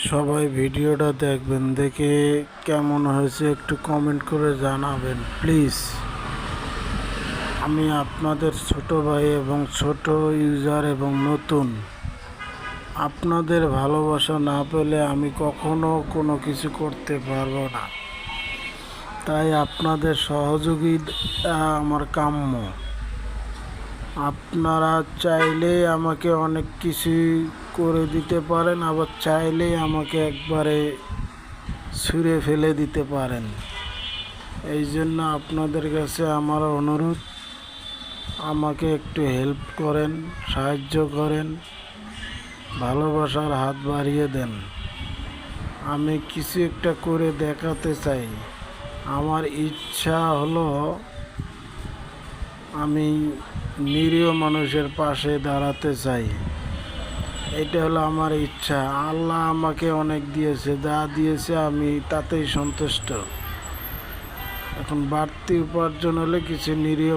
সবাই ভিডিওটা দেখবেন, দেখে কেমন হয়েছে একটু কমেন্ট করে জানাবেন প্লিজ। আমি আপনাদের ছোট ভাই এবং ছোট ইউজার এবং নতুন। আপনাদের ভালোবাসা না পেলে আমি কখনো কোনো কিছু করতে পারবো না। তাই আপনাদের সহযোগিতা আমার কাম্য। আপনারা চাইলেই আমাকে অনেক কিছুই করে দিতে পারেন, আবার চাইলেই আমাকে একবারে ছুঁড়ে ফেলে দিতে পারেন। এই জন্য আপনাদের কাছে আমার অনুরোধ, আমাকে একটু হেল্প করেন, সাহায্য করেন, ভালোবাসার হাত বাড়িয়ে দেন। আমি কিছু একটা করে দেখাতে চাই। আমার ইচ্ছা হলো আমি নিরীহ মানুষের পাশে দাঁড়াতে চাই। এটা হলো আমার ইচ্ছা। আল্লাহ আমাকে অনেক দিয়েছে, যা দিয়েছে আমি তাতেই সন্তুষ্ট। এখন বাড়তি উপার্জন হলে কিছু নিরীহ